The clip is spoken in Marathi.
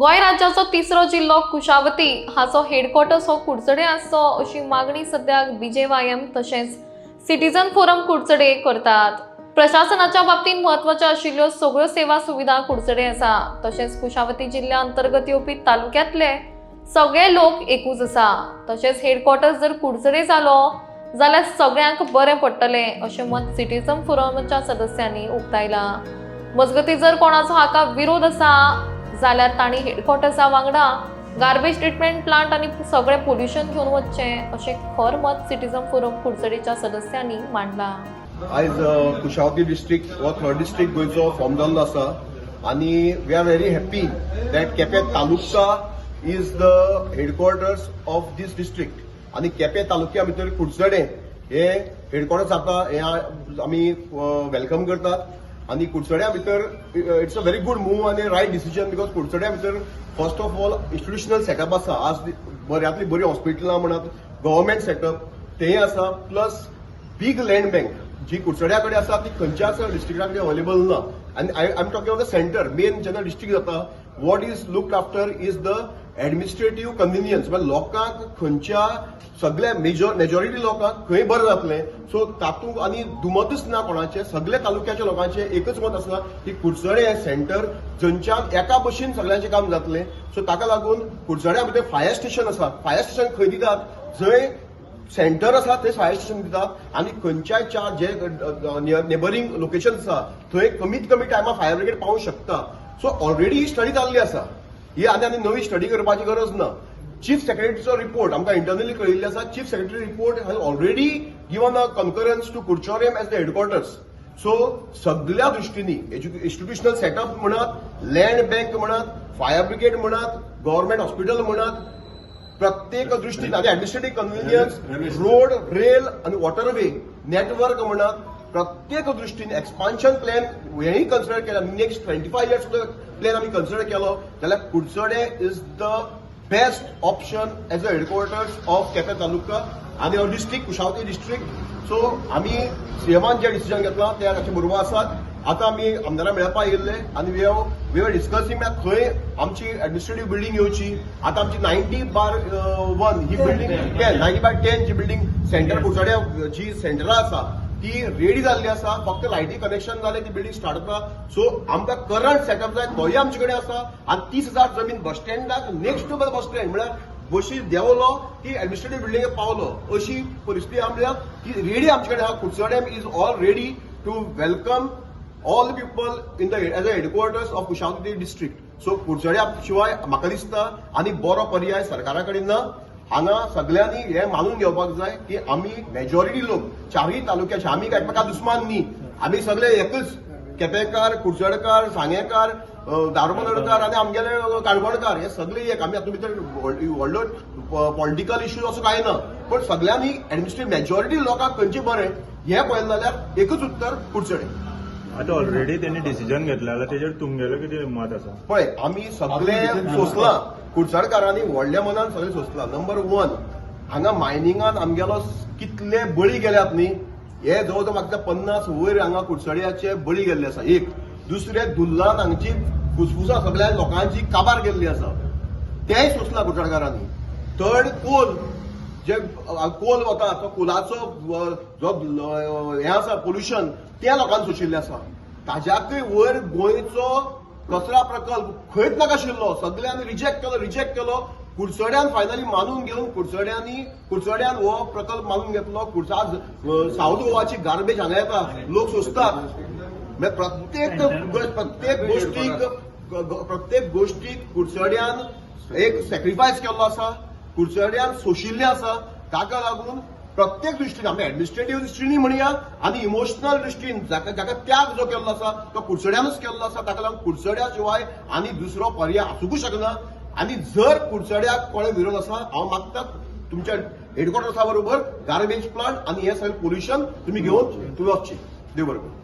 गोंय राज्याचो तिसरो जिल्लो कुशावती हाचो हेडक्वॉर्टर्स हो कुडचडे आसचो अशी मागणी सद्याक बीजेवायएम तशेंच सिटीजन फोरम कुडचडे करतात। प्रशासनाच्या बाबतीत म्हत्वाच्यो आशिल्ल्यो सगळ्यो सेवा सुविधा कुडचडे आसा। तशेंच कुशावती जिल्ल्या अंतर्गत येवपी तालुक्यांतले सगळे लोक एकूच आसा। तशेंच हेडक्वॉर्टर्स जर कुडचडे जालो जाल्यार सगळ्यांक बरें पडटलें अशें मत सिटीजन फोरमच्या सदस्यांनी उक्तायलां। मजगतीं जर कोणाचो हाका विरोध आसा जाल्यार तांणी हेडक्वॉर्टर्सा वांगडा गार्बेज ट्रीटमेंट प्लांट आनी सगळे पोल्युशन घेवन वचचें अशें खर मत सिटीजन फोरम कुडचडेच्या सदस्यांनी मांडलां। आयज कुशावती डिस्ट्रिक्ट हो थर्ड डिस्ट्रिक्ट गोंयचो फॉर्म जाल्लो आसा आनी we are very happy that Quepem taluka is the headquarters of this district आनी केपें तालुक्या भितर कुडचडे हे हेडक्वॉर्टर्स जाता हे आमी वेलकम करतात। आनी कुडचड्या भितर it's a very good move आनी रायट डिसिजन बिकॉज कुडचड्या भितर first of all institutional setup आसा। आज बऱ्यांतली बरी हॉस्पिटलां म्हणत गव्हर्मेंट सेटअप तेय आसा प्लस बीग लँड बँक जी कुडचड्या कडेन आसा ती खंयच्याच डिस्ट्रिक्टा कडेन अवेलेबल ना। आनी I am talking of the centre main जेन्ना डिस्ट्रिक्ट जाता what is looked after is the administrative convenience म्हणजे लोकांक खंयच्या सगळ्या मेजॉरिटी लोकांक खंय बरें जातलें सो तातूंत आनी दुमतच ना कोणाचे सगळे तालुक्याच्या लोकांचे एकच मत आसा की कुडचडे हे सेंटर थंयच्यान एका भशेन सगळ्यांचें काम जातलें। सो ताका लागून कुडचड्या भितर फायर स्टेशन आसा। फायर स्टेशन खंय दितात जंय सेंटर आसा थंय फायर स्टेशन दितात आनी खंयच्याय चार जे नेबरिंग लोकेशन आसा थंय कमीत कमी टायमार फायर ब्रिगेड पावूंक शकता। सो ऑलरेडी ही स्टडी जाल्ली आसा ही आनी नवी स्टडी करपाची गरज ना। चीफ सेक्रेटरीचो रिपोर्ट आमकां इंटरनली कळिल्ले आसा। Chief secretary report has already given a concurrence to Curchorem as the headquarters. So सगळ्या दृश्टींनी इन्स्टिट्युशनल सेटअप म्हणत लँड बँक म्हणत फायर ब्रिगेड म्हणत गव्हर्मेंट हॉस्पिटल म्हणत प्रत्येक दृश्टीन आनी एडमिनिस्ट्रेटिव्ह कन्व्हिनियन्स रोड रेल आनी वॉटरवे नेटवर्क म्हणत प्रत्येक दृश्टीन एक्सपान्शन प्लॅन हेय कन्सिडर केला। नेक्स्ट 25 इयर्स प्लॅन आमी कन्सिडर केलो जाल्यार कुडचडे is the best option age a headquarters of Quepem तालुका आनी our district Kushavati district. So आमी सीएमान जे डिसिजन घेतलां ते ताचे बरोबर आसात। आतां आमी आमदारां मेळपाक येयल्ले आनी वी आर डिस्कसिंग खंय आमची एडमिनिस्ट्रेटिव्ह बिल्डींग येवची। आतां आमची 90/1 ही बिल्डींग 90/10 जी बिल्डींग सेंटर कुडचड्या जी सेंटरां आसा ती रेडी जाल्ली आसा फक्त लायटी कनेक्शन जालें ती बिल्डींग स्टार्ट जाता। सो आमकां करंट सेटअप जाय तोय आमचे कडेन आसा आनी 30,000 जमीन बस स्टँडाक नेक्स्ट टू बस स्टँड म्हळ्यार बशी देंवलो की एडमिनिस्ट्रेटिव्ह बिल्डिंगेक पावलो अशी परिस्थिती आमच्या ती रेडी आमचे कडेन आहा। Curchorem is all ready to welcome all the people in the as a headquarters of Kushavati district. So कुडचड्या शिवाय म्हाका दिसता आनी बरो पर्याय सरकारा कडेन ना। हांगा सगळ्यांनी हे मानून घेवपाक जाय की आमी मेजॉरिटी लोक चारही तालुक्याचे आमी एकामेका दुस्मान न्ही आमी सगळे एकच केपेंकार कुडचडकार सांगेकार दारबांदोडकार आनी आमगेले काणकोणकार हे सगळे एक आमी हातूंत भितर व्हडलो पॉलिटिकल इश्यू असो कांय ना पण सगळ्यांनी एडमिनिस्ट्रेटिव्ह मेजॉरिटी लोकांक खंयचे बरें हे पळयलें जाल्यार एकच उत्तर कुडचडे। आता ऑलरेडी त्यांनी डिसिजन घेतला जाल्यार तेजेर तुमगेलो कितें मत आसा? पळय आमी सगळे सोंसलां कुडचडकारांनी व्हडल्या मनान सगळे सोंसलां। नंबर 1 हांगा मायनिंगान आमगेलो कितले बळी गेल्यात न्ही हे जवळ जवळ म्हाका 50 वयर हांगा कुडचड्याचे बळी गेल्ले आसा। एक दुसरे दुल्लान हांगची फुसफुसां सगळ्या लोकांची काबार गेल्ली आसा तेय सोंसला कुडचडकारांनी। थर्ड कोल जे कोल वता तो कोलाचो जो हे आसा पोल्युशन त्या लोकांनी सोशिल्लें आसा। ताज्याकय वयर गोंयचो कचरा प्रकल्प खंयच नाशिल्लो सगळ्यांनी रिजेक्ट केलो। कुडचड्यान फायनली मानून घेवन कुडचड्यान हो प्रकल्प मानून घेतलो। आज साऊथ गोवाची गार्बेज हांगा येता लोक सोंसतात प्रत्येक गोष्टीक कुडचड्यान एक सॅक्रिफायस केल्लो आसा कुडचड्यान सोशिल्लें आसा। ताका लागून प्रत्येक दृश्टीन आमी एडमिनिस्ट्रेटिव्ह दृश्टीन म्हणया आनी इमोशनल दृश्टीन जाका त्याग जो केल्लो आसा तो कुडचड्यानूच केल्लो आसा। ताका लागून कुडचड्या शिवाय आनी दुसरो पर्याय आसूंकूच शकना। आनी जर कुडचड्याक कोणे विरोध आसा हांव मागता तुमच्या हेडक्वॉर्टर्सा बरोबर गार्बेज प्लांट आनी हे सगळें पोल्युशन तुमी घेवन वचचें। देव बरें करूं।